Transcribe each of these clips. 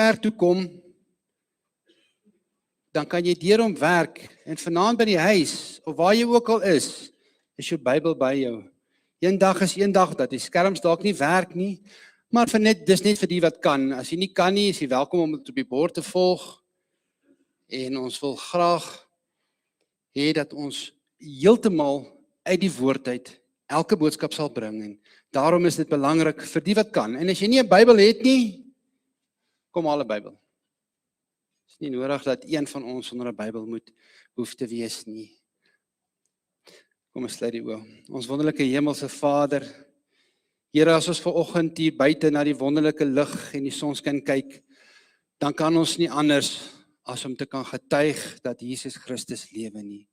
kerk toe kom, dan kan jy deur hom werk, en vanaand by die huis, of waar jy ook al is jou Bybel by jou. Een dag is een dag, dat die skerms dalk nie werk nie, maar dis net vir die wat kan. As jy nie kan nie, is jy welkom om dit op die bord te volg, en ons wil graag hê dat ons heeltemal uit die woord uit elke boodskap sal bring, en daarom is dit belangrik vir die wat kan. En as jy nie 'n Bybel het nie, kom haal 'n Bybel. Het is nie nodig dat een van ons sonder 'n Bybel hoef te wees nie. Kom ons sluit die oë. Ons wonderlike hemelse Vader, Here, as ons vanoggend hier buite na die wonderlike lig en die sonskyn kyk, dan kan ons nie anders as om te kan getuig dat Jesus Christus lewe nie.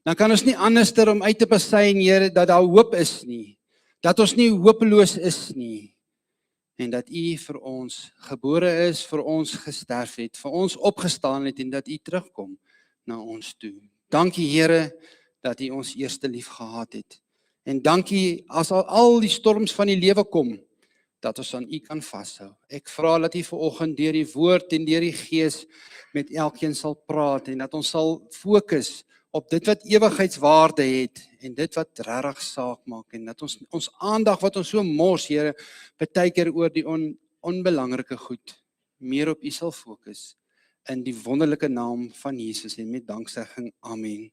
Dan kan ons nie anders om uit te besyn, Here, dat daar hoop is nie, dat ons nie hopeloos is nie, en dat U vir ons gebore is, vir ons gesterf het, vir ons opgestaan het, en dat U terugkom na ons toe. Dankie, Here, dat U ons eerste lief gehad het. En dankie, as al die storms van die lewe kom, dat ons aan U kan vashou. Ek vra dat U vanoggend deur die woord en deur die Gees met elkeen sal praat, en dat ons sal fokus op dit wat ewigheidswaarde het, en dit wat regtig saak maak, en dat ons aandag wat ons so mors, Here, baie keer oor die onbelangrike goed, meer op U sal fokus, in die wonderlike naam van Jesus, en met danksegging, amen.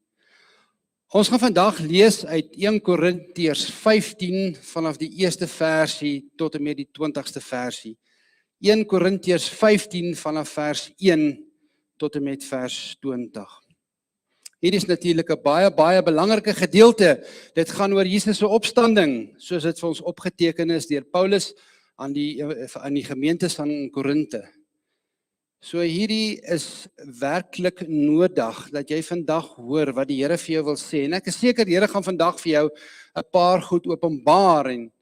Ons gaan vandag lees uit 1 Korintiërs 15 vanaf die eerste versie tot en met die 20ste versie. 1 Korintiërs 15 vanaf vers 1 tot en met vers 20. Hier is natuurlik 'n baie belangrike gedeelte. Dit gaan oor Jesus se opstanding, soos dit vir ons opgeteken is deur Paulus aan die gemeentes van Korinte. So hierdie is werklik nodig, dat jy vandag hoor wat die Here vir jou wil sê, en ek is seker die Here gaan vandag vir jou 'n paar goed openbaar, en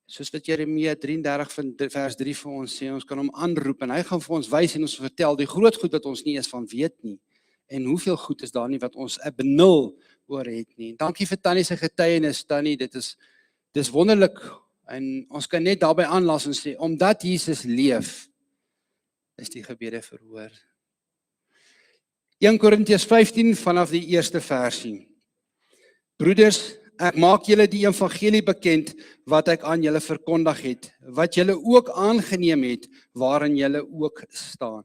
soos wat Jeremia 33 vers 3 vir ons sê, ons kan hom aanroep, en hy gaan vir ons wys en ons vertel die groot goed wat ons nie eens van weet nie, en hoeveel goed is daar nie wat ons 'n benul oor het nie. Dankie vir Tannie se getuienis, Tannie, dis wonderlik, en ons kan net daarby aanlas en sê, omdat Jesus leef, is die gebede verhoor. 1 Korintiërs 15 vanaf die eerste versie. Broeders, ek maak julle die evangelie bekend wat ek aan julle verkondig het, wat julle ook aangeneem het, waarin julle ook staan.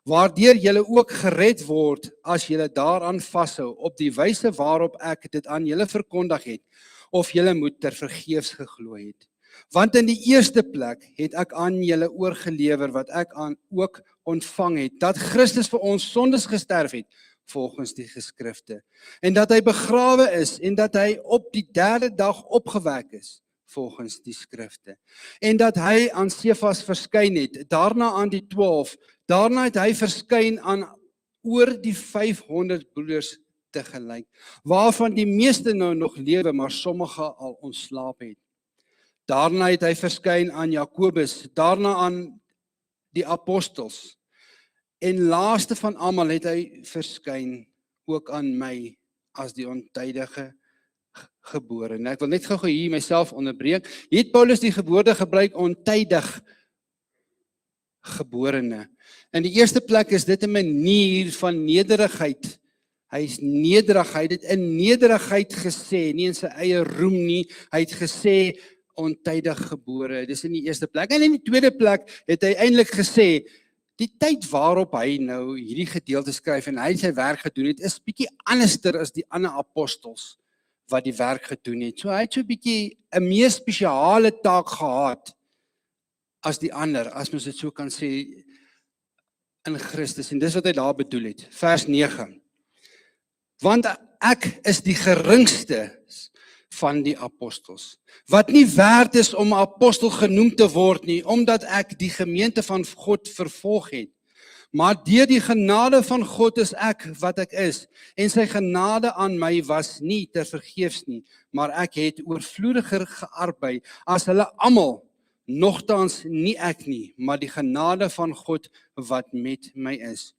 Waardeur julle ook gered word as julle daaraan vashou op die wyse waarop ek dit aan julle verkondig het, of julle moet tervergeefs geglo het. Want in die eerste plek het ek aan julle oorgelewer wat ek ook ontvang het, dat Christus vir ons sondes gesterf het, volgens die geskrifte, en dat hy begrawe is, en dat hy op die 3de dag opgewek is, volgens die skrifte, en dat hy aan Sefas verskyn het, daarna aan die 12, daarna het hy verskyn aan oor die 500 broeders tegelyk, waarvan die meeste nou nog lewe, maar sommige al ontslaap het. Daarna het hy verskyn aan Jakobus, daarna aan die apostels, en laaste van almal het hy verskyn ook aan my as die ontydige gebore. En ek wil net gou hier myself onderbreek. Hier het Paulus die woorde gebruik, ontydig geborene. In die eerste plek is dit 'n manier van nederigheid. Hy is nederig, hy het dit in nederigheid gesê, nie in sy eie roem nie. Hy het gesê ontydig gebore. Dis in die eerste plek. En in die tweede plek het hy eintlik gesê, die tyd waarop hy nou hierdie gedeelte skryf en hy sy werk gedoen het, is bietjie anderster as die ander apostels wat die werk gedoen het. So hy het so bietjie 'n meer spesiale taak gehad as die ander, as mens dit so kan sê, in Christus. En dis wat hy daar bedoel het. Vers 9. Want ek is die geringste van die apostels, wat nie werd is om apostel genoem te word nie, omdat ek die gemeente van God vervolg het. Maar deur die genade van God is ek wat ek is, en sy genade aan my was nie tervergeefs nie, maar ek het oorvloediger gearbei as hulle almal, nogtans nie ek nie, maar die genade van God wat met my is.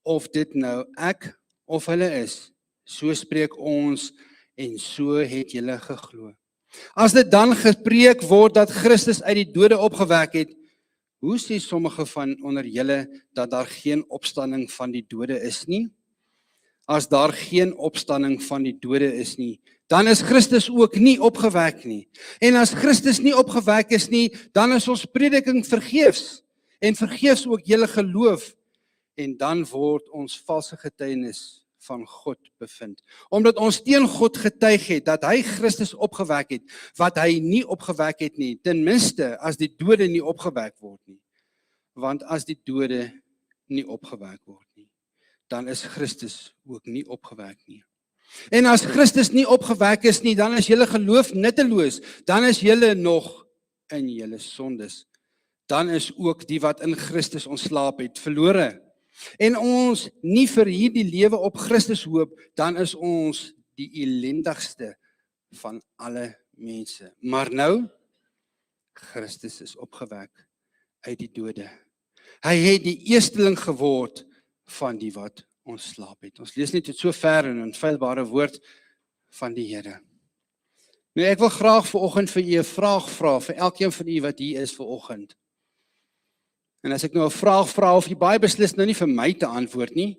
Of dit nou ek of hulle is, so spreek ons, en so het julle geglo. As dit dan gepreek word dat Christus uit die dode opgewek het, Hoe sê sommige van onder julle dat daar geen opstanding van die dode is nie? As daar geen opstanding van die dode is nie, dan is Christus ook nie opgewek nie. En as Christus nie opgewek is nie, dan is ons prediking vergeefs en vergeefs ook julle geloof, en dan word ons valse getuienis van God bevind. Omdat ons teen God getuig het dat hy Christus opgewek het, wat hy nie opgewek het nie, ten minste as die dode nie opgewek word nie. Want as die dode nie opgewek word nie, dan is Christus ook nie opgewek nie. En as Christus nie opgewek is nie, dan is julle geloof nutteloos, dan is julle nog in julle sondes. Dan is ook die wat in Christus ontslaap het, verlore. En ons nie vir hierdie lewe op Christus hoop, dan is ons die elendigste van alle mense. Maar nou, Christus is opgewek uit die dode. Hy het die eersteling geword van die wat ontslaap het. Ons lees net tot so ver in 'n feilbare woord van die Here. Nou ek wil graag vanoggend vir u 'n vraag vra, vir elkeen van u wat hier is vanoggend. En as ek nou 'n vraag vra, of jy baie beslis nou nie vir my te antwoord nie,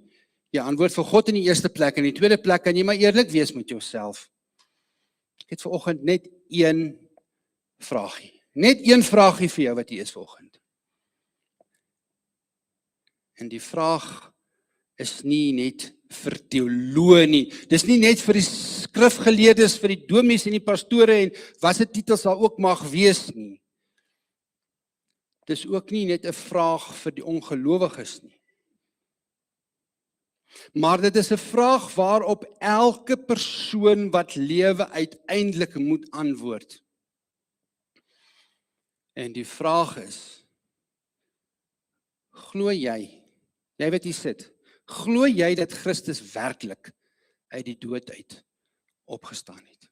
jy antwoord vir God in die eerste plek, en in die tweede plek kan jy maar eerlik wees met jouself. Ek het vanoggend net een vraagie. Net een vraagie vir jou wat hier is vanoggend. En die vraag is nie net vir teoloë nie. Dis nie net vir die skrifgeleerdes, vir die dominees en die pastore en wat se titels daar ook mag wees nie. Dis ook nie net 'n vraag vir die ongelowiges nie. Maar dit is 'n vraag waarop elke persoon wat lewe uiteindelik moet antwoord. En die vraag is, glo jy wat hier sit, glo jy dat Christus werklik uit die dood uit opgestaan het?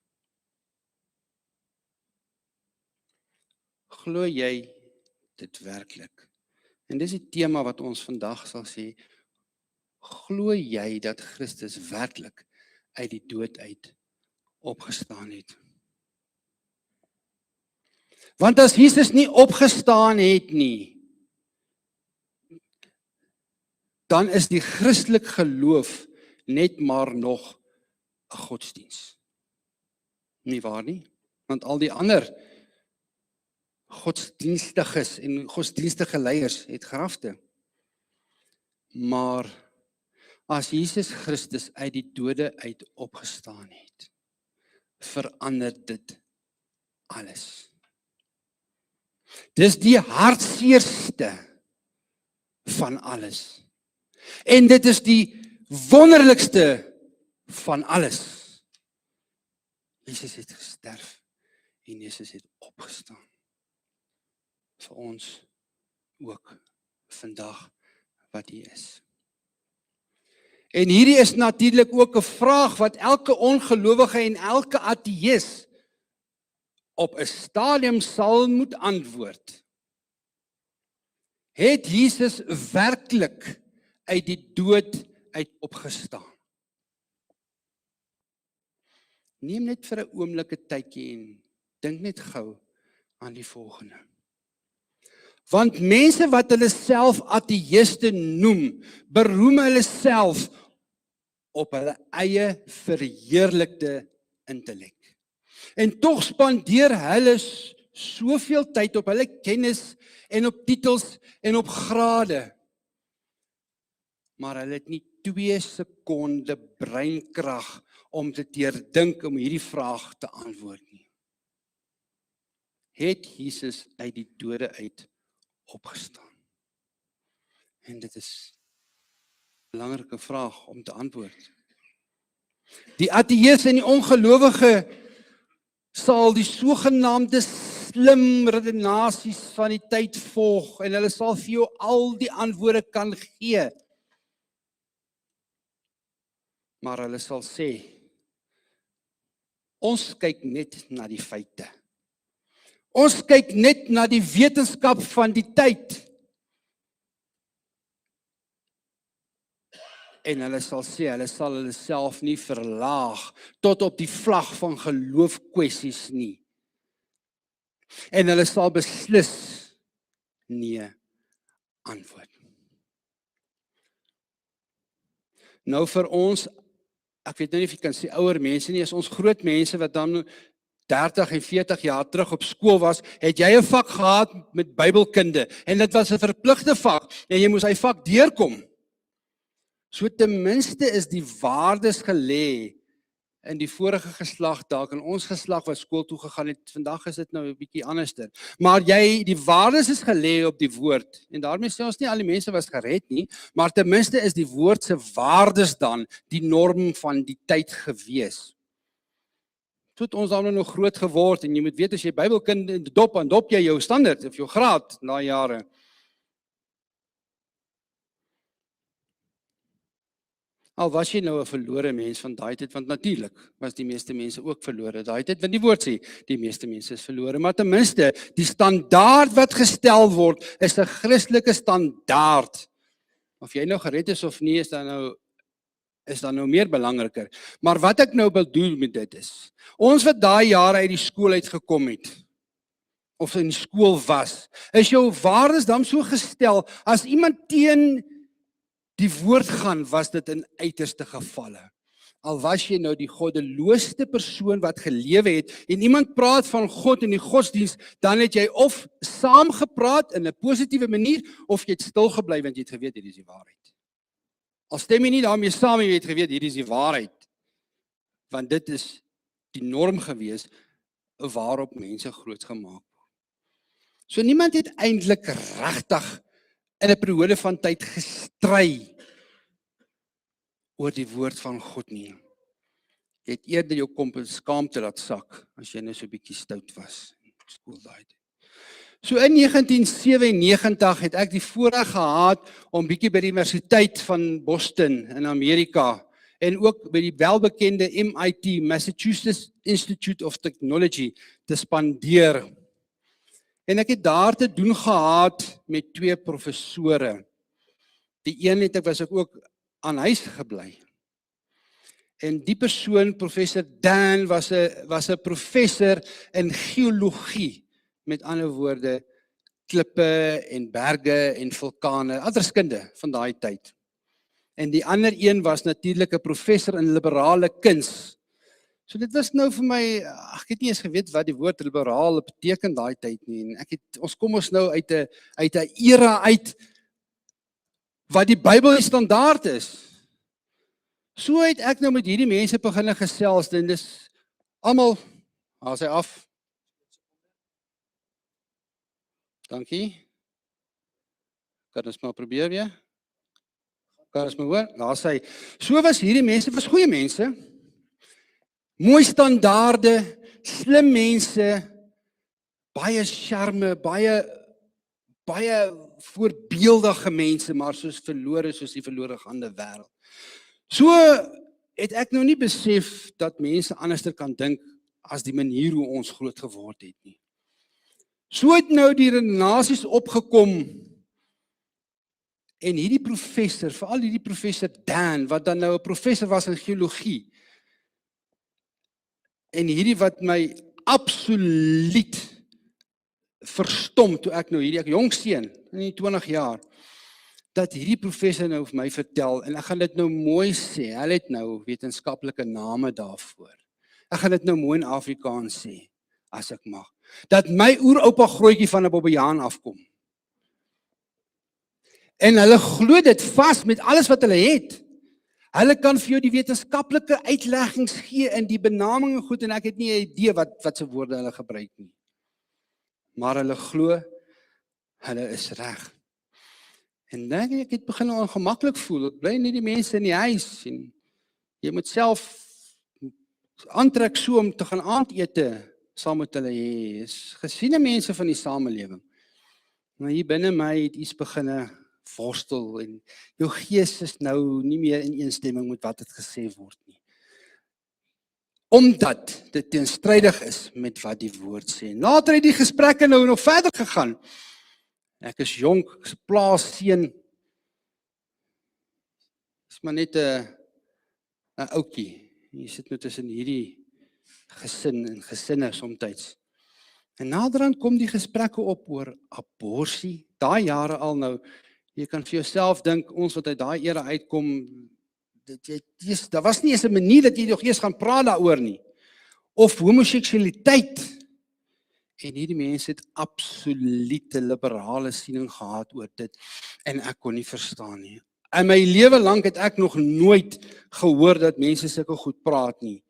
Glo jy dit werklik? En dis die tema wat ons vandag sal sê, glo jy dat Christus werklik uit die dood uit opgestaan het? Want as Jesus nie opgestaan het nie, dan is die Christelik geloof net maar nog 'n godsdiens. Nie waar nie? Want al die ander godsdienstiges en godsdienstige leiers het grafte. Maar as Jesus Christus uit die dode uit opgestaan het, verander dit alles. Dis die hartseerste van alles. En dit is die wonderlikste van alles. Jesus het gesterf en Jesus het opgestaan. Vir ons ook vandag wat hier is. En hierdie is natuurlik ook 'n vraag wat elke ongelowige en elke ateïs op 'n stadium sal moet antwoord. Het Jesus werklik uit die dood uit opgestaan? Neem net vir 'n oomblik 'n tydjie en dink net gou aan die volgende. Want mense wat hulle self ateïste noem, beroem hulle self op hulle eie verheerlikte intellek. En tog spandeer hulle soveel tyd op hulle kennis en op titels en op grade. Maar hulle het nie 2 sekonde breinkrag om te deurdink om hierdie vraag te antwoord nie. Het Jesus uit die dode uit opgestaan? En dit is 'n belangrike vraag om te antwoord. Die ateïs en die ongelowige sal die sogenaamde slim redenasies van die tyd volg en hulle sal vir jou al die antwoorde kan gee. Maar hulle sal sê, ons kyk net na die feite. Ons kyk net na die wetenskap van die tyd. En hulle sal sê, hulle sal hulle self nie verlaag tot op die vlag van geloofkwessies nie. En hulle sal beslis nee antwoord. Nou vir ons, ek weet nou nie of jy kan sê ouer mense nie, as ons groot mense wat dan 30 en 40 jaar terug op skool was, het jy 'n vak gehad met Bybelkunde en dit was 'n verpligte vak en jy moes hy vak deurkom. So ten minste is die waardes gelê in die vorige geslag dalk en ons geslag wat skool toe gegaan het. Vandag is dit nou 'n bietjie anderster. Maar die waardes is gelê op die woord en daarmee sê ons nie al die mense was gered nie, maar ten minste is die woord se waardes dan die norm van die tyd gewees. So het ons dan nog groot geword en jy moet weet as jy Bybelkunde dop jy jou standaard of jou graad na jare. Al was jy nou 'n verlore mens van daai tyd, want natuurlik was die meeste mense ook verlore daai tyd, want die woord sê die meeste mense is verlore, maar ten minste die standaard wat gestel word is 'n Christelike standaard. Of jy nou gered is of nie is dan nou meer belangriker. Maar wat ek nou bedoel met dit is, ons wat daai jare uit die skool uitgekom het, of in skool was, is jou waardes dan so gestel, as iemand teen die woord gaan, was dit in uiterste gevalle. Al was jy nou die goddeloosste persoon wat gelewe het, en iemand praat van God en die godsdiens, dan het jy of saam gepraat in 'n positiewe manier, of jy het stil gebly, want jy het geweet, hierdie is die waarheid. Al stem jy nie daarmee saam, jy het geweet, hierdie is die waarheid. Want dit is die norm gewees, waarop mense groot gemaak word. So niemand het eintlik regtig in 'n periode van tyd gestry oor die woord van God nie. Jy het eerder jou skaamte laat sak, as jy nou so 'n bietjie stout was in skool daai tyd. So in 1997 het ek die voorreg gehad om bietjie by die Universiteit van Boston in Amerika en ook by die welbekende MIT, Massachusetts Institute of Technology, te spandeer. En ek het daar te doen gehad met 2 professore. Die een was ek ook aan huis gebly. En die persoon, professor Dan, was 'n professor in geologie. Met ander woorde, klippe en berge en vulkane, aardrykskunde van daai tyd. En die ander een was natuurlik 'n professor in liberale kuns. So dit was nou vir my, ek het nie eens geweet wat die woord liberaal beteken daai tyd nie. En ons kom nou uit 'n era uit wat die Bybel die standaard is. So het ek nou met hierdie mense begin gesels en dis almal, haal sy af. Dankie. Kan ons maar probeer weer? Kan ons maar hoor? Daar sê, so was hierdie mense, was goeie mense. Mooi standaarde, slim mense, baie charme, baie voorbeeldige mense, maar soos die verlore gaande wêreld. So het ek nou nie besef dat mense anderster kan dink as die manier hoe ons groot geword het nie. So het nou die renasies opgekom en hierdie professor, veral hierdie professor Dan, wat dan nou 'n professor was in geologie, en hierdie wat my absoluut verstom toe ek jong seun, in die 20 jaar, dat hierdie professor nou vir my vertel, en ek gaan dit nou mooi sê, hy het nou wetenskaplike name daarvoor. Ek gaan dit nou mooi in Afrikaans sê, as ek mag. Dat my oeroupa grootjie van 'n Bobbejaan afkom. En hulle glo dit vas met alles wat hulle het. Hulle kan vir jou die wetenskaplike uitleggings gee in die benaming goed, en ek het nie 'n idee wat se woorde hulle gebruik nie. Maar hulle glo, hulle is reg. En dan ek het begin ongemaklik voel, ek bly nie die mense in die huis, en jy moet self aantrek so om te gaan aandete saam met hulle hê, is gesiene mense van die samelewing. Maar hier binne my het iets begin worstel, en jou gees is nou nie meer in eenstemming met wat het gesê word nie. Omdat dit teenstrydig is met wat die woord sê. Later het die gesprekke nou nog verder gegaan. Ek is jonk, ek is plaasseun. Is maar net 'n ouetjie. Jy sit nou tussen hierdie gesin en gesinne somtyds. En naderhand kom die gesprekke op oor aborsie. Daai jare al nou, Jy kan vir jouself dink, ons wat uit daai era uitkom, daar was nie eens 'n manier dat jy nog eers gaan praat daaroor nie. Of homoseksualiteit. En hierdie mense het absolute liberale siening gehad oor dit. En ek kon nie verstaan nie. In my lewe lank het ek nog nooit gehoor dat mense sulke goed praat nie.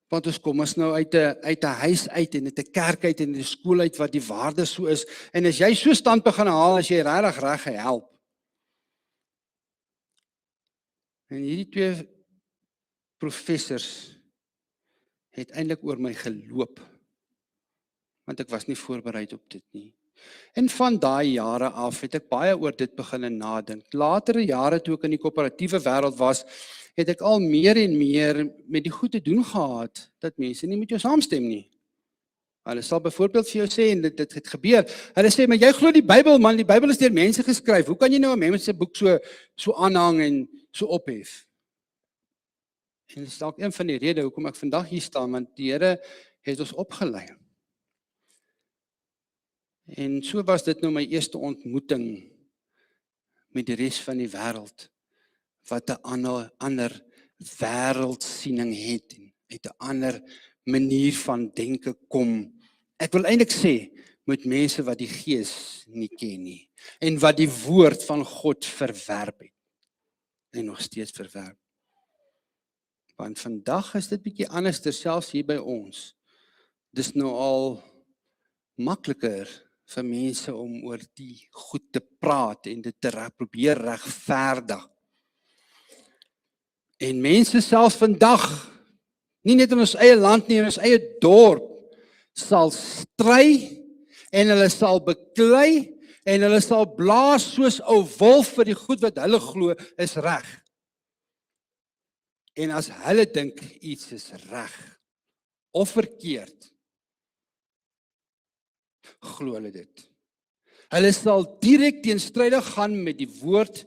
Want ons kom ons nou uit 'n huis uit en uit 'n kerk uit en 'n skool uit wat die waarde so is. En as jy so stand begin haal, as jy regtig reg gehelp. En hierdie twee professors het eintlik oor my geloop. Want ek was nie voorbereid op dit nie. En van daai jare af het ek baie oor dit begin nadink. Latere jare toe ek in die koöperatiewe wêreld was, het ek al meer en meer met die goed te doen gehad, dat mense nie met jou saamstem nie. Hulle sal byvoorbeeld vir jou sê, en dit het gebeur, hulle sê, maar jy glo die Bybel man, die Bybel is deur mense geskryf, hoe kan jy nou 'n mens se boek so aanhang en so ophef? En dit is dalk een van die redes hoekom ek vandag hier staan, want die Here het ons opgelei. En so was dit nou my eerste ontmoeting met die res van die wêreld, wat 'n ander wêreldsiening het, en uit 'n ander manier van denke kom. Ek wil eintlik sê, met mense wat die Gees nie ken nie, en wat die woord van God verwerp het, en nog steeds verwerp. Want vandag is dit bietjie anders, selfs hier by ons. Dis nou al makliker vir mense om oor die goed te praat en dit te probeer regverdig. En mense selfs vandag, nie net in ons eie land nie, in ons eie dorp, sal stry en hulle sal beklei en hulle sal blaas soos 'n wolf vir die goed wat hulle glo is reg. En as hulle dink iets is reg of verkeerd, glo hulle dit. Hulle sal direk teenstrydig gaan met die woord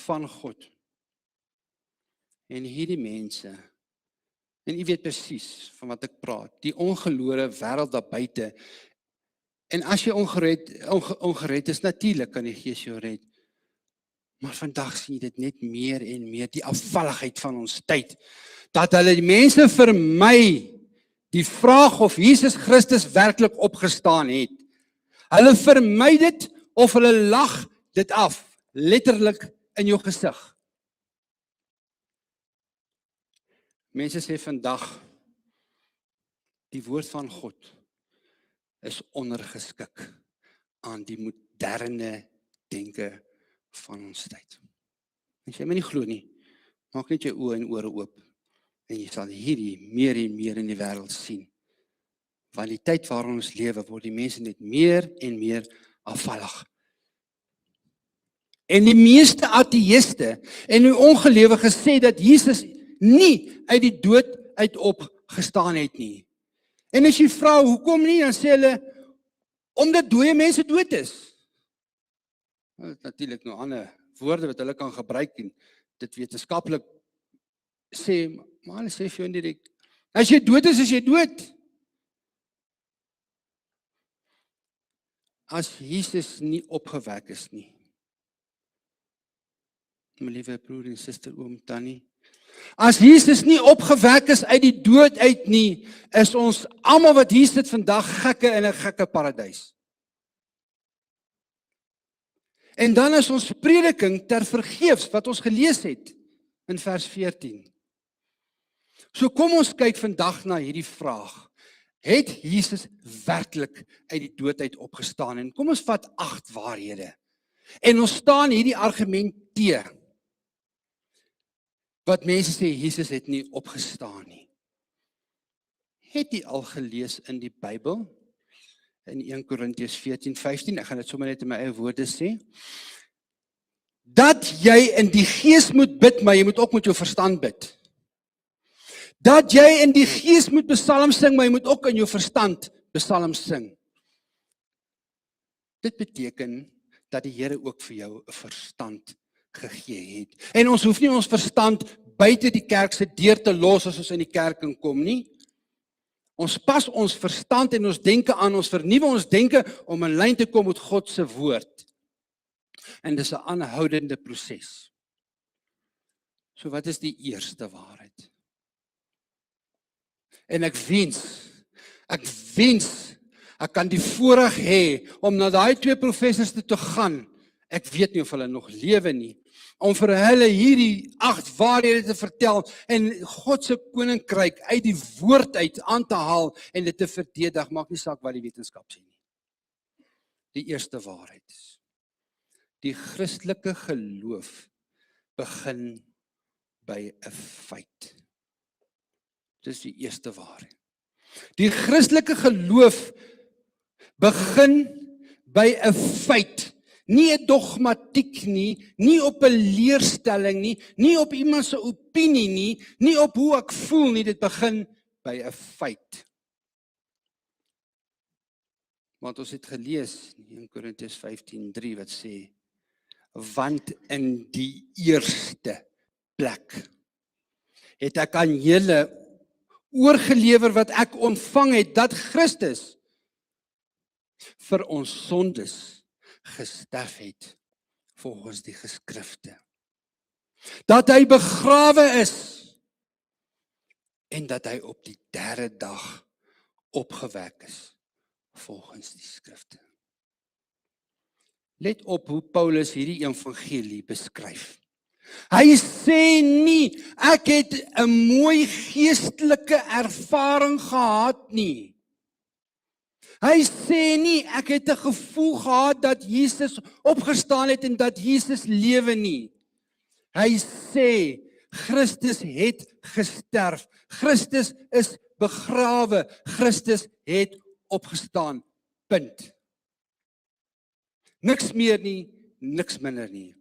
van God. En hierdie mense, en u weet presies van wat ek praat, die ongeloore wêreld daar buite. En as jy ongered is, natuurlik kan die Gees jou red. Maar vandag sien jy dit net meer en meer, die afvalligheid van ons tyd, dat hulle die mense vermy die vraag of Jesus Christus werklik opgestaan het. Hulle vermy dit of hulle lag dit af, letterlik in jou gesig. Mense sê vandag, die woord van God is ondergeskik aan die moderne denke van ons tyd. As jy my nie glo nie, maak net jou oë en ore oop en jy sal hierdie meer en meer in die wêreld sien. Want die tyd waarin ons lewe, word die mense net meer en meer afvallig. En die meeste ateïste en die ongelowiges sê dat Jesus nie uit die dood uit opgestaan het nie. En as jy vra hoekom nie, dan sê hulle omdat dooie mense dood is. Dit is natuurlik nou ander woorde wat hulle kan gebruik en dit wetenskaplik sê, maar hulle sê vir jou indirek, as jy dood is jy dood. As Jesus nie opgewek is nie, my liewe broer en suster, oom, tannie, as Jesus nie opgewek is uit die dood uit nie, is ons almal wat hier sit vandag gekke in 'n gekke paradys. En dan is ons prediking ter vergeefs wat ons gelees het in vers 14. So kom ons kyk vandag na hierdie vraag. Het Jesus werklik uit die dood uit opgestaan? En kom ons vat 8 waarhede. En ons staan hierdie argument teë. Wat mense sê, Jesus het nie opgestaan nie. Het jy al gelees in die Bybel? In 1 Korintiërs 14:15, ek gaan dit sommer net in my eie woorde sê. Dat jy in die Gees moet bid, maar jy moet ook met jou verstand bid. Dat jy in die Gees moet psalms sing, maar jy moet ook in jou verstand psalms sing. Dit beteken dat die Here ook vir jou 'n verstand gegee het. En ons hoef nie ons verstand buite die kerk se deur te los as ons in die kerk inkom nie. Ons pas ons verstand en ons denke aan, ons vernuwe ons denke om in lyn te kom met God se woord. En dis 'n aanhoudende proses. So wat is die eerste waarheid? En ek wens, ek kan die voorreg hê om na daai 2 professors toe te gaan. Ek weet nie of hulle nog lewe nie. Om vir hulle hierdie 8 waarhede te vertel en God se koninkryk uit die woord uit aan te haal en dit te verdedig, maak nie saak wat die wetenskap sê nie. Die eerste waarheid is, die Christelike geloof begin by 'n feit. Dis die eerste waarheid. Die Christelike geloof begin by 'n feit. Nie 'n dogmatiek nie, nie op 'n leerstelling nie, nie op iemand se opinie nie, nie op hoe ek voel nie, dit begin by 'n feit. Want ons het gelees in 1 Korintiërs 15:3 wat sê, want in die eerste plek het ek aan julle oorgelewer wat ek ontvang het, dat Christus vir ons sondes gesterf het volgens die geskrifte. Dat hy begrawe is en dat hy op die 3de dag opgewek is volgens die skrifte. Let op hoe Paulus hierdie evangelie beskryf. Hy sê nie, ek het 'n mooi geestelike ervaring gehad nie. Hy sê nie, ek het 'n gevoel gehad dat Jesus opgestaan het en dat Jesus lewe nie. Hy sê, Christus het gesterf. Christus is begrawe. Christus het opgestaan. Punt. Niks meer nie, niks minder nie.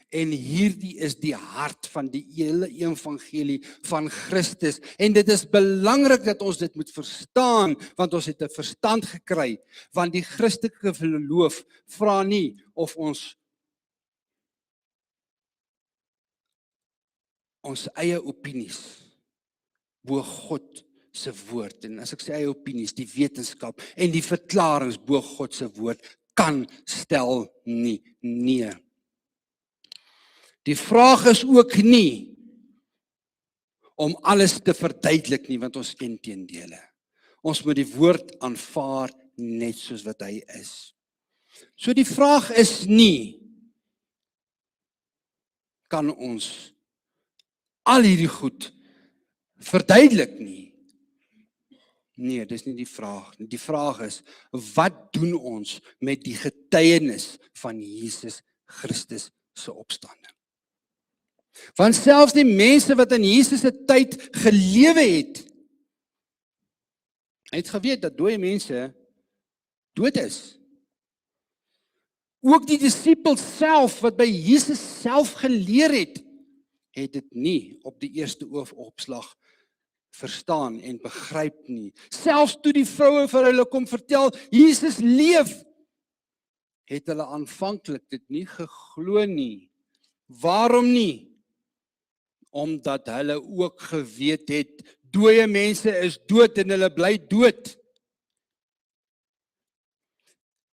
En hierdie is die hart van die hele evangelie van Christus. En dit is belangrik dat ons dit moet verstaan, want ons het 'n verstand gekry. Want die Christelike geloof vra nie of ons eie opinies bo God se woord. En as ek sê eie opinies, die wetenskap en die verklaringe bo God se woord kan stel nie. Nee. Die vraag is ook nie om alles te verduidelik nie, want ons ken teendele. Ons moet die woord aanvaar net soos wat hy is. So die vraag is nie, kan ons al hierdie goed verduidelik nie? Nee, dis nie die vraag nie. Die vraag is, wat doen ons met die getuienis van Jesus Christus se opstanding? Want selfs die mense wat in Jesus se tyd gelewe het geweet dat dooie mense dood is. Ook die disippels self wat by Jesus self geleer het dit nie op die eerste oogopslag verstaan en begryp nie. Selfs toe die vroue vir hulle kom vertel, Jesus leef, het hulle aanvanklik dit nie geglo nie. Waarom nie? Omdat hulle ook geweet het, dooie mense is dood en hulle bly dood.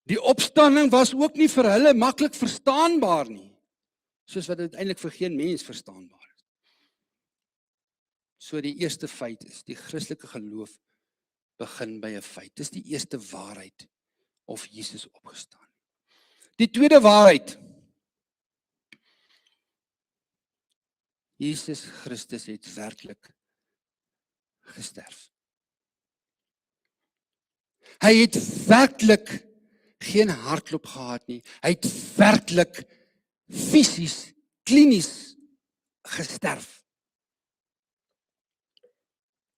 Die opstanding was ook nie vir hulle maklik verstaanbaar nie, soos wat dit eintlik vir geen mens verstaanbaar is. So die eerste feit is, die Christelike geloof begin by 'n feit. Dis die eerste waarheid of Jesus opgestaan. Die tweede waarheid, Jesus Christus het werklik gesterf. Hy het werklik geen hartklop gehad nie. Hy het werklik fisies, klinies gesterf.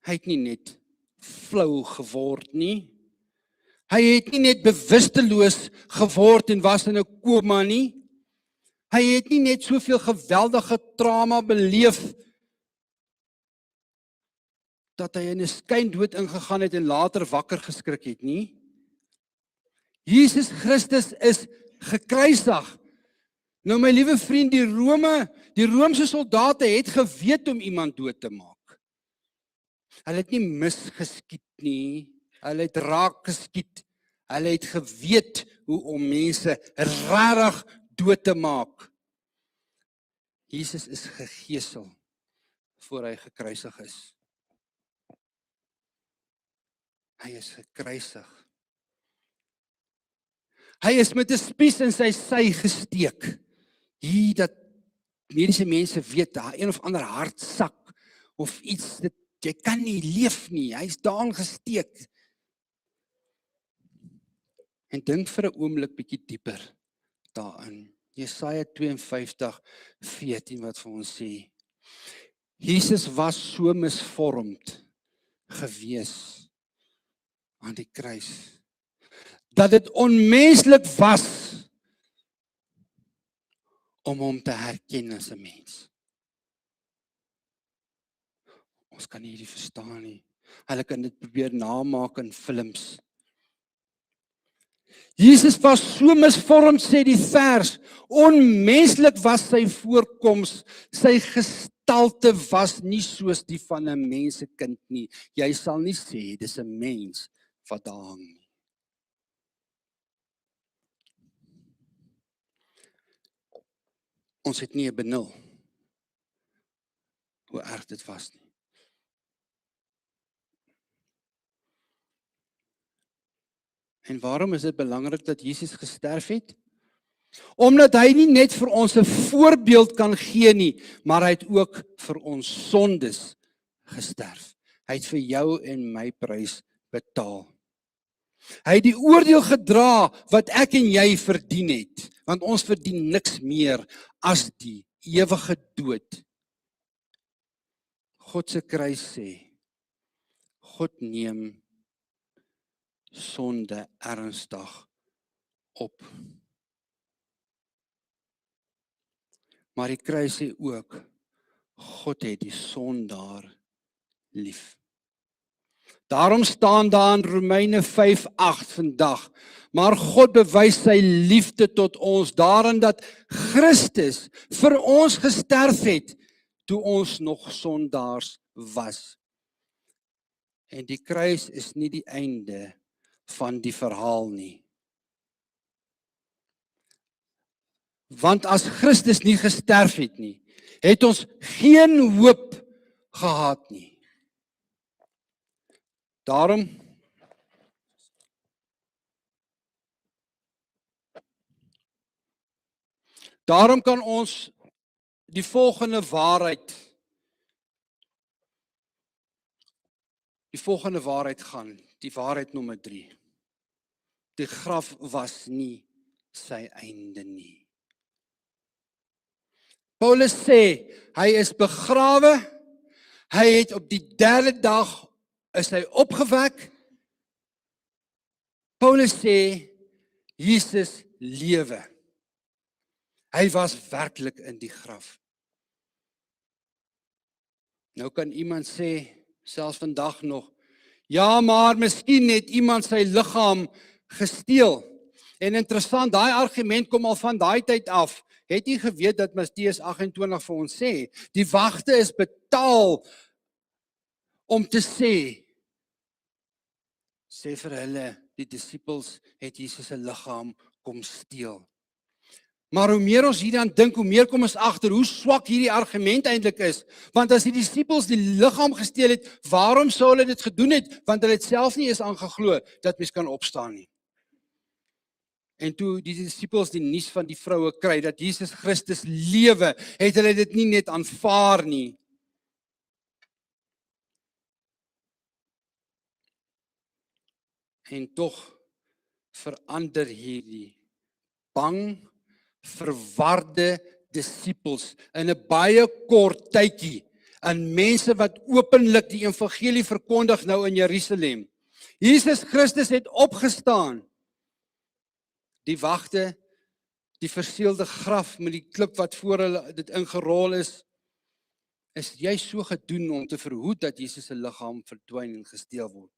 Hy het nie net flou geword nie. Hy het nie net bewusteloos geword en was in 'n koma nie. Hy het nie net soveel geweldige trauma beleef dat hy in 'n skyndood ingegaan het en later wakker geskrik het nie. Jesus Christus is gekruisig. Nou my liewe vriend, die Romeinse soldate het geweet om iemand dood te maak. Hulle het nie misgeskiet nie, hulle het raak geskiet. Hulle het geweet hoe om mense regtig dood te maak. Jesus is gegeesel voor hy gekruisig is. Hy is gekruisig. Hy is met 'n spies in sy sy gesteek. Hier dat mediese mense weet, daar een of ander hartsak of iets, jy kan nie leef nie, hy's daarin gesteek. En dink vir 'n oomblik bietjie dieper daarin. Jesaja 52:14 wat vir ons sê, Jesus was so misvormd gewees aan die kruis, dat dit onmenslik was om hom te herken as 'n mens. Ons kan hierdie verstaan nie. Hulle kan dit probeer namaak in films. Jesus was so misvormd, sê die vers, onmenslik was sy voorkoms, sy gestalte was nie soos die van 'n mensekind nie. Jy sal nie sê dis 'n mens wat daar hang nie. Ons het nie 'n benul hoe erg dit was nie. En waarom is dit belangrik dat Jesus gesterf het? Omdat hy nie net vir ons 'n voorbeeld kan gee nie, maar hy het ook vir ons sondes gesterf. Hy het vir jou en my prys betaal. Hy het die oordeel gedra wat ek en jy verdien het, want ons verdien niks meer as die ewige dood. God se kruis sê, God neem sonde ernstig op. Maar die kruis sê ook, God het die sondaar lief. Daarom staan daar in Romeine 5:8 vandag, maar God bewys sy liefde tot ons daarin dat Christus vir ons gesterf het, toe ons nog sondaars was. En die kruis is nie die einde van die verhaal nie. Want as Christus nie gesterf het nie, het ons geen hoop gehad nie. Daarom kan ons die volgende waarheid gaan, die waarheid nommer 3. Die graf was nie sy einde nie. Paulus sê, hy is begrawe, hy het op die 3de dag is hy opgewek. Paulus sê, Jesus lewe. Hy was werklik in die graf. Nou kan iemand sê, selfs vandag nog, ja, maar miskien het iemand sy liggaam gesteel. En interessant, daai argument kom al van daai tyd af. Het jy geweet dat Matteus 28 vir ons sê, die wagte is betaal om te sê vir hulle, die disippels het Jesus se liggaam kom steel. Maar hoe meer ons hieraan dink, hoe meer kom ons agter hoe swak hierdie argument eintlik is. Want as die disippels die liggaam gesteel het, waarom sou hulle dit gedoen het? Want hulle het self nie eens aangeglo dat mens kan opstaan nie. En toe die disippels die nuus van die vroue kry dat Jesus Christus lewe, het hulle dit nie net aanvaar nie. En tog verander hierdie bang, verwarde disippels in 'n baie kort tydjie in mense wat openlik die evangelie verkondig nou in Jerusalem. Jesus Christus het opgestaan. Die wagte, die verseelde graf met die klip wat voor hulle dit ingerol is juis so gedoen om te verhoed dat Jesus se liggaam verdwyn en gesteel word.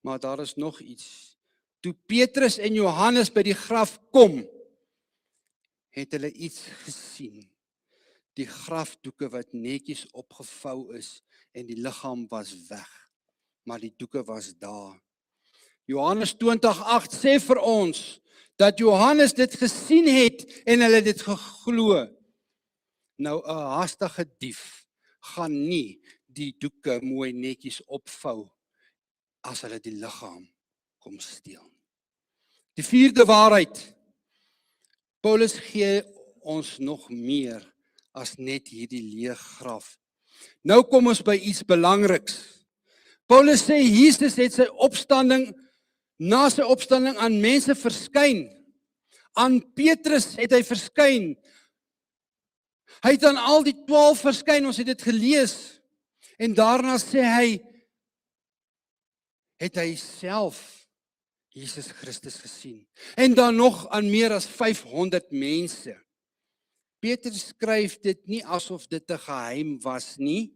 Maar daar is nog iets. Toe Petrus en Johannes by die graf kom, het hulle iets gesien. Die grafdoeke wat netjies opgevou is en die liggaam was weg, maar die doeke was daar. Johannes 20:8 sê vir ons, dat Johannes dit gesien het, en hulle het dit geglo. Nou, 'n haastige dief gaan nie die doeke mooi netjies opvou, as hulle die liggaam kom steel. Die vierde waarheid, Paulus gee ons nog meer as net hierdie leë graf. Nou kom ons by iets belangriks. Paulus sê Jesus het na sy opstanding aan mense verskyn. Aan Petrus het hy verskyn. Hy het aan al die 12 verskyn, ons het dit gelees. En daarna sê hy, het hy self Jesus Christus gesien. En dan nog aan meer as 500 mense. Petrus skryf dit nie asof dit 'n geheim was nie.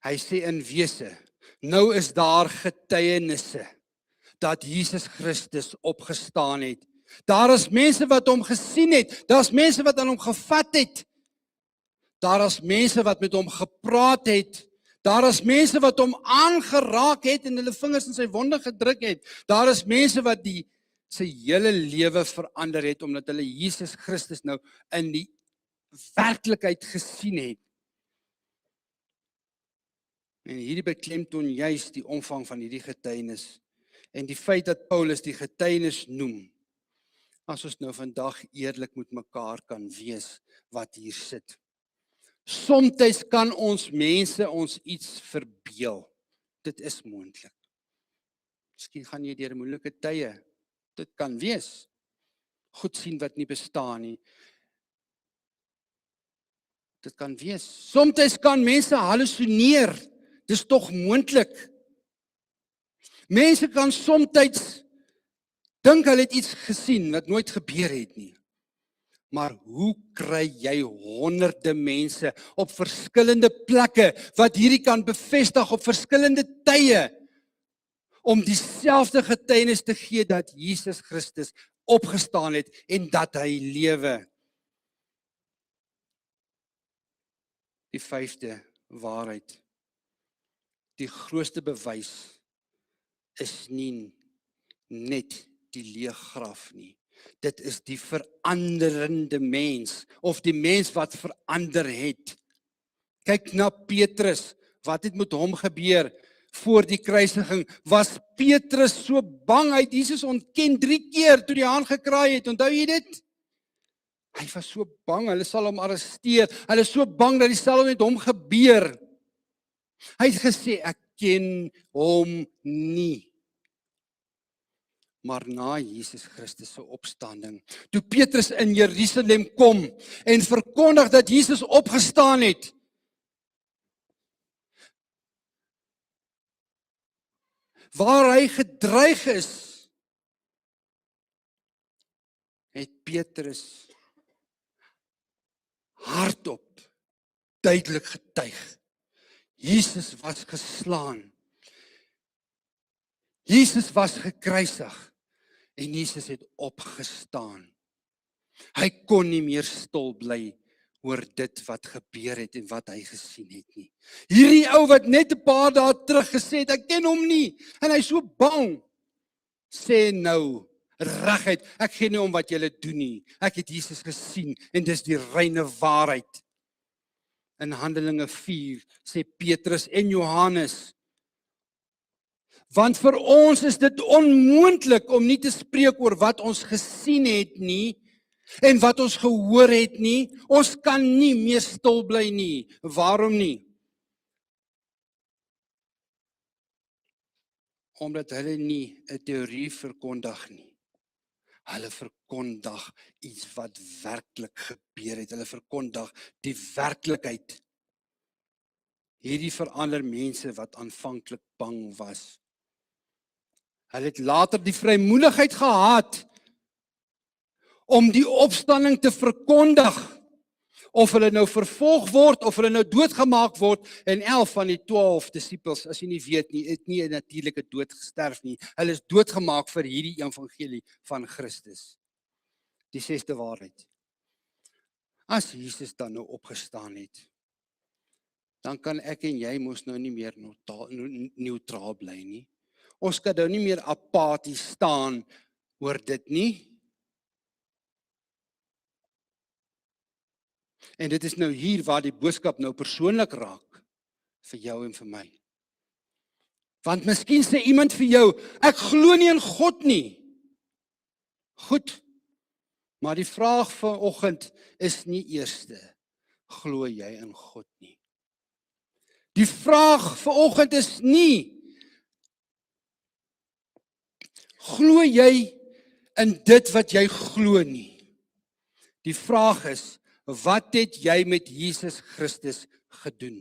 Hy sê in wese, nou is daar getuienisse dat Jesus Christus opgestaan het. Daar is mense wat hom gesien het, daar is mense wat aan hom gevat het. Daar is mense wat met hom gepraat het. Daar is mense wat hom aangeraak het en hulle vingers in sy wonde gedruk het. Daar is mense wat sy hele lewe verander het omdat hulle Jesus Christus nou in die werklikheid gesien het. En hierdie beklemtoon juis die omvang van hierdie getuienis en die feit dat Paulus die getuienis noem. As ons nou vandag eerlik met mekaar kan wees wat hier sit. Somstyds kan ons mense ons iets verbeel. Dit is moontlik. Miskien gaan jy deur moeilike tye. Dit kan wees. Goed sien wat nie bestaan nie. Dit kan wees. Somstyds kan mense hallusineer. Dis tog moontlik. Mense kan somstyds dink hulle het iets gesien wat nooit gebeur het nie. Maar hoe kry jy honderde mense op verskillende plekke wat hierdie kan bevestig op verskillende tye om dieselfde getuienis te gee dat Jesus Christus opgestaan het en dat hy lewe? Die vyfde waarheid. Die grootste bewys is nie net die leë graf nie. Dit is die veranderende mens, of die mens wat verander het. Kyk na Petrus, wat het met hom gebeur voor die kruisiging? Was Petrus so bang, hy het Jesus ontken 3 keer toe die haan gekraai het, onthou jy dit? Hy was so bang, hulle sal hom arresteer, hulle is so bang dat dieselfde met hom gebeur. Hy het gesê, ek ken hom nie. Maar na Jesus Christus se opstanding, toe Petrus in Jerusalem kom en verkondig dat Jesus opgestaan het, waar hy gedreig is, het Petrus hardop duidelik getuig. Jesus was geslaan. Jesus was gekruisig. En Jesus het opgestaan. Hy kon nie meer stil bly oor dit wat gebeur het en wat hy gesien het nie. Hierdie ou wat net 'n paar dae terug gesê het, ek ken hom nie, en hy is so bang, sê nou reguit, ek gee nie om wat julle doen nie. Ek het Jesus gesien en dis die reine waarheid. In Handelinge 4 sê Petrus en Johannes, want vir ons is dit onmoontlik om nie te spreek oor wat ons gesien het nie en wat ons gehoor het nie. Ons kan nie meer stil bly nie. Waarom nie? Omdat hulle nie 'n teorie verkondig nie. Hulle verkondig iets wat werklik gebeur het. Hulle verkondig die werklikheid. Hierdie verander mense wat aanvanklik bang was. Hulle het later die vrymoedigheid gehad om die opstanding te verkondig, of hulle nou vervolg word, of hulle nou doodgemaak word, en 11 van die 12 disippels, as jy nie weet nie, het nie 'n natuurlike dood gesterf nie. Hulle is doodgemaak vir hierdie evangelie van Christus. Die 6de waarheid. As Jesus dan nou opgestaan het, dan kan ek en jy mos nou nie meer neutraal bly nie. Ons kan nou nie meer apaties staan oor dit nie. En dit is nou hier waar die boodskap nou persoonlik raak, vir jou en vir my. Want miskien sê iemand vir jou, ek glo nie in God nie. Goed, maar die vraag vanoggend is nie eerste, glo jy in God nie. Die vraag vanoggend is nie, glo jy in dit wat jy glo nie. Die vraag is, wat het jy met Jesus Christus gedoen?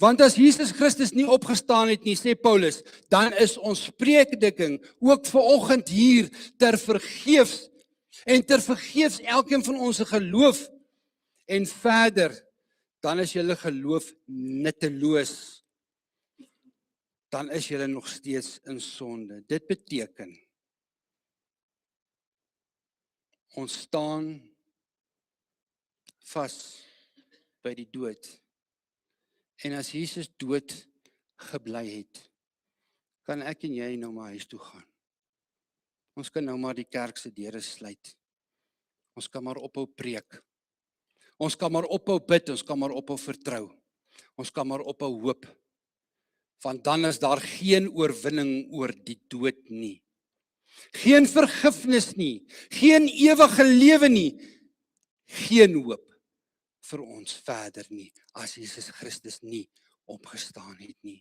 Want as Jesus Christus nie opgestaan het nie, sê Paulus, dan is ons predikking ook vanoggend hier ter vergeefs en ter vergeefs elkeen van ons geloof en verder, dan is julle geloof nutteloos. Dan is julle nog steeds in sonde. Dit beteken, ons staan vas by die dood. En as Jesus dood gebly het, kan ek en jy nou maar huis toe gaan. Ons kan nou maar die kerk se deure sluit. Ons kan maar ophou preek. Ons kan maar ophou bid, ons kan maar ophou vertrou. Ons kan maar ophou hoop. Want dan is daar geen oorwinning oor die dood nie. Geen vergifnis nie, geen ewige lewe nie, geen hoop vir ons verder nie, as Jesus Christus nie opgestaan het nie.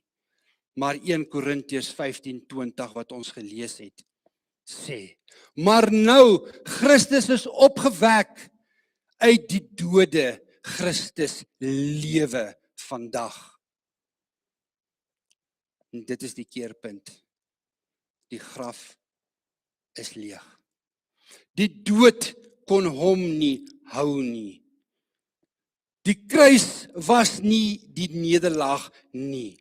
Maar 1 Korintiërs 15:20 wat ons gelees het, sê, maar nou, Christus is opgewek uit die dode, Christus lewe vandag. En dit is die keerpunt. Die graf is leeg. Die dood kon hom nie hou nie. Die kruis was nie die nederlaag nie.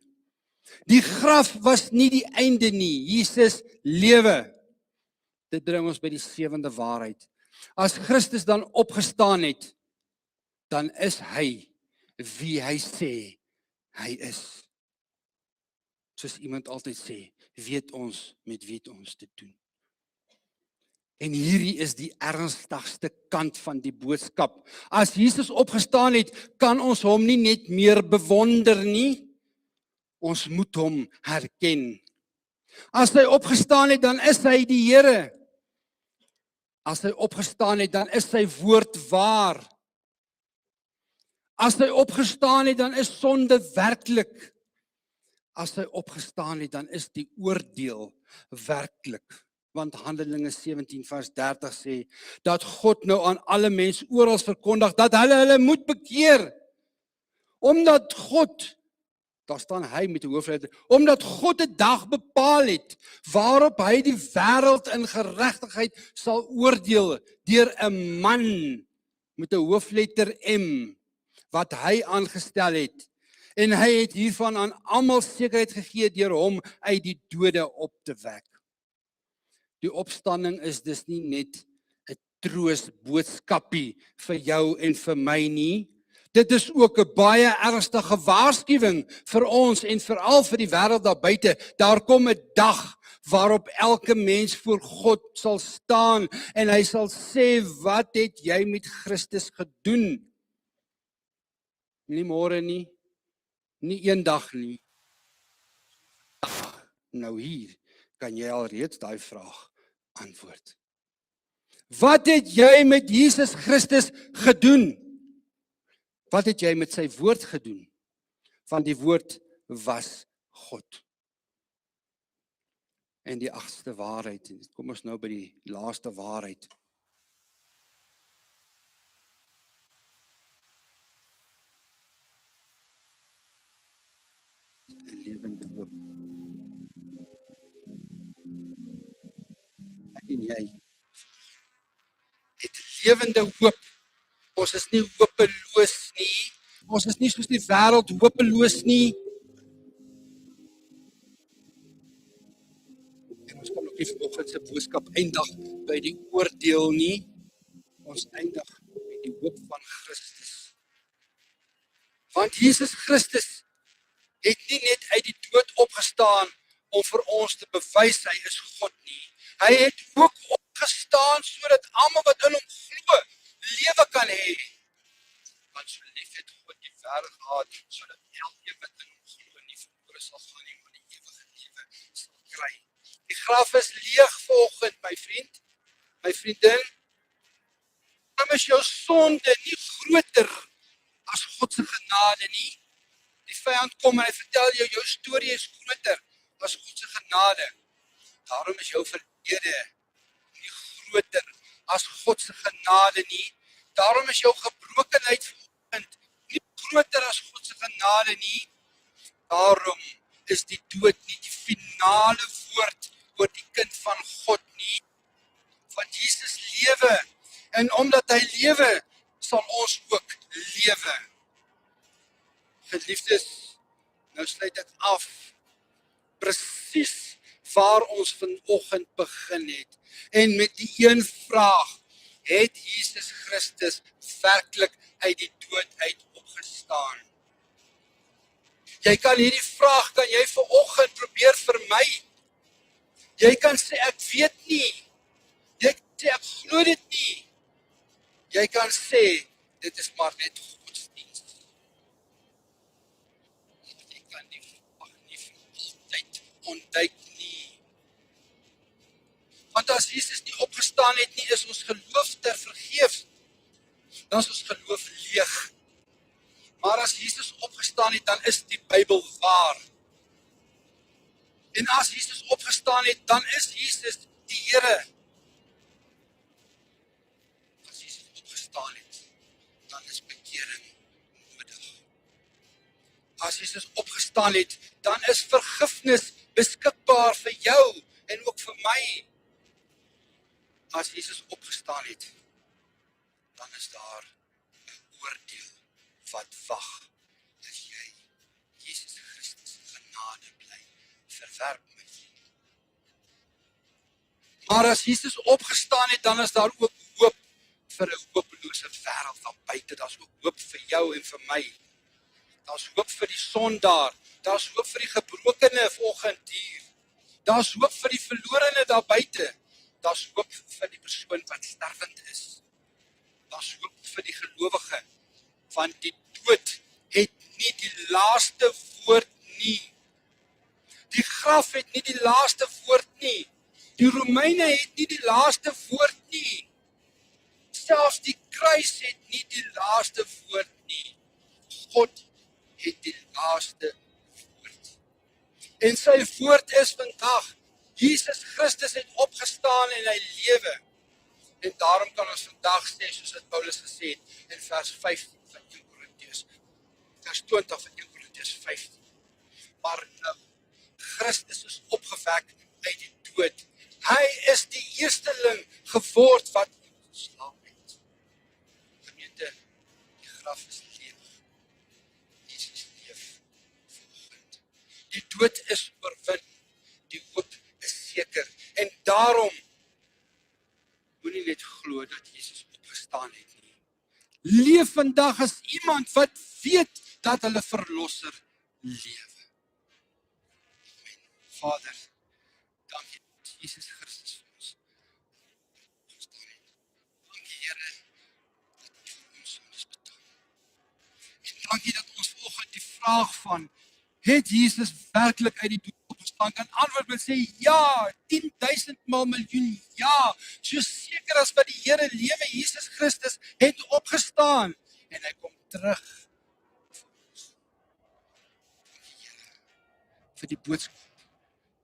Die graf was nie die einde nie. Jesus lewe. Dit bring ons by die 7de waarheid. As Christus dan opgestaan het, dan is hy wie hy sê hy is. Soos iemand altyd sê, weet ons met wie het ons te doen. En hierdie is die ernstigste kant van die boodskap. As Jesus opgestaan het, kan ons hom nie net meer bewonder nie. Ons moet hom herken. As hy opgestaan het, dan is hy die Here. As hy opgestaan het, dan is sy woord waar. As hy opgestaan het, dan is sonde werklik. As hy opgestaan het, dan is die oordeel werklik. Want Handelinge 17 vers 30 sê, dat God nou aan alle mense oral verkondig, dat hulle moet bekeer. Omdat God, daar staan hy met die hoofletter, omdat God 'n dag bepaal het, waarop hy die wêreld in geregtigheid sal oordeel, deur 'n man, met 'n hoofletter M, wat hy aangestel het. En hy het hiervan aan almal sekerheid gegee, deur hom uit die dode op te wek. Die opstanding is dus nie net 'n troostboodskapie vir jou en vir my nie. Dit is ook 'n baie ernstige waarskuwing vir ons en veral vir die wêreld daar buite. Daar kom 'n dag waarop elke mens voor God sal staan en hy sal sê, wat het jy met Christus gedoen? Nie môre nie, nie eendag nie. Nou hier kan jy al reeds daai vraag antwoord. Wat het jy met Jesus Christus gedoen? Wat het jy met sy woord gedoen? Want die woord was God. En die 8ste waarheid, kom ons nou by die laaste waarheid. Die lewende hoop. Ek en jy het lewende hoop. Ons is nie hopeloos nie. Ons is nie soos die wêreld hopeloos nie. En ons kan ook nie vanoggend se boodskap eindig by die oordeel nie. Ons eindig by die hoop van Christus. Want Jesus Christus het nie net uit die dood opgestaan om vir ons te bewys hy is God nie. Hy het ook opgestaan sodat almal wat in hom glo, lewe kan hê. Want so lief het God die wêreld gehad, sodat elkeen wat in hom glo nie verlore sal gaan nie, maar die ewige lewe sal kry. Die graf is leeg vanoggend, my vriend, my vriendin. Dan is jou sonde nie groter as God se genade nie. Die vyand kom en hy vertel jou storie is groter as God se genade. Daarom is jou verlede nie groter as God se genade nie. Daarom is jou gebrokenheid vanoggend nie groter as God se genade nie. Daarom is die dood nie die finale woord oor die kind van God nie. Want Jesus lewe en omdat hy lewe, sal ons ook lewe. Geliefdes, nou sluit ek af presies waar ons vanoggend begin het. En met die een vraag, het Jesus Christus werklik uit die dood uit opgestaan? Jy kan hierdie vraag, kan jy vanoggend probeer vermy. Jy kan sê ek weet nie. Jy kan sê ek glo dit nie. Jy kan sê dit is maar net godsdienst. Jy kan nie verwag nie vir altyd ontduik nie. Want as Jesus nie opgestaan het nie, is ons geloof ter vergeef. Dan is ons geloof leeg. Maar as Jesus opgestaan het, dan is die Bybel waar. En as Jesus opgestaan het, dan is Jesus die Here. As Jesus opgestaan het, dan is bekering nodig. As Jesus opgestaan het, dan is vergifnis beskikbaar vir jou en ook vir my. As Jesus opgestaan het, dan is daar 'n oordeel wat wag as jy Jesus Christus genade bly verwerp my vriend. Maar as Jesus opgestaan het, dan is daar ook hoop vir 'n hopelose wêreld daar buite. Daar's ook hoop vir jou en vir my. Daar's hoop vir die sondaar. Daar's hoop vir die gebrokene vanoggend hier. Daar's hoop vir die verlorene daar buite. Daar's hoop vir die persoon wat sterwend is. Daar's hoop vir die gelowige, want die dood het nie die laaste woord nie. Die graf het nie die laaste woord nie. Die Romeine het nie die laaste woord nie. Selfs die kruis het nie die laaste woord nie. God het die laaste woord. En sy woord is vandag, Jesus Christus het opgestaan en hy lewe. En daarom kan ons vandag sê, soos wat Paulus gesê het, in vers 15 van 1 Korintiërs, vers 20 van 1 Korintiërs 15. Maar nou, Christus is opgewek uit die dood. Hy is die eersteling geword wat geslaap het. Gemeente, die graf is leeg. Jesus leef vanoggend. Die dood is oorwin. Die hoop is seker. En daarom moenie net glo dat Jesus opgestaan het nie. Leef vandag as iemand wat weet dat hulle verlosser lewe. Vader, dankie dat Jesus Christus vir ons opgestaan het. Dankie Here dat U vir ons sondes betaal. En dankie dat ons vanoggend die vraag van, het Jesus werklik uit die dood opgestaan, kan antwoord met sê ja, 10.000 maal miljoen ja. So seker as wat die Here lewe, Jesus Christus het opgestaan en hy kom terug vir ons. Dankie Here vir die boodskap.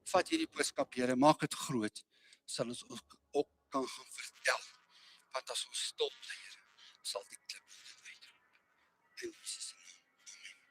Vat hierdie boodskap, Here, maak dit groot, sal ons ook kan gaan vertel. Want as ons stil bly, Here, sal die klip dit uitroep. In Jesus se naam. Amen.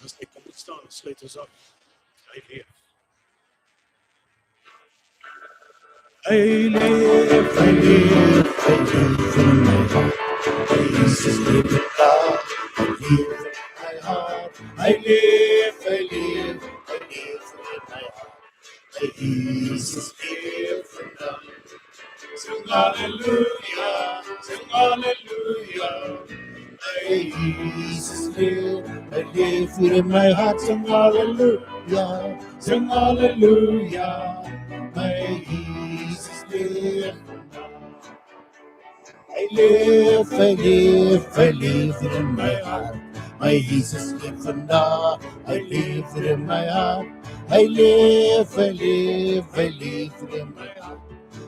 As jy kom staan, sluit ons af. Hy leef. I live in my heart. Jesus live in love. I live in my heart. I live in my heart. Jesus live in love. Sing hallelujah, sing hallelujah. My Jesus live, I live in my heart. Sing hallelujah, sing hallelujah. My Jesus live. I live in my heart. My Jesus lives in now. I live in my heart. I live in my heart.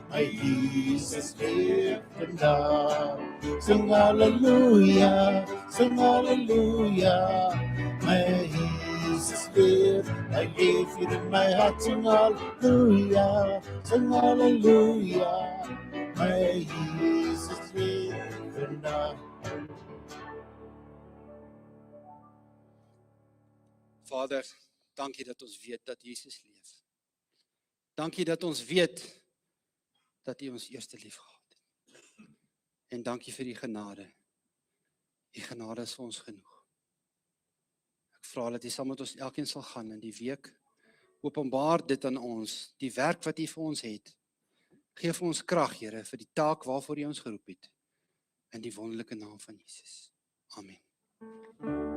My Jesus lives in now. Sing hallelujah, sing hallelujah. My Jesus lives. I live in my heart. Sing hallelujah, sing hallelujah. My Jesus live now. Vader, dankie dat ons weet dat Jesus leef. Dankie dat ons weet dat U ons eerste lief gehad het. En dankie vir die genade. Die genade is vir ons genoeg. Ek vra dat U saam met ons elkeen sal gaan in die week. Openbaar dit aan ons, die werk wat U vir ons het. Geef ons krag, Here, vir die taak waarvoor U ons geroep het. In die wonderlike naam van Jesus. Amen.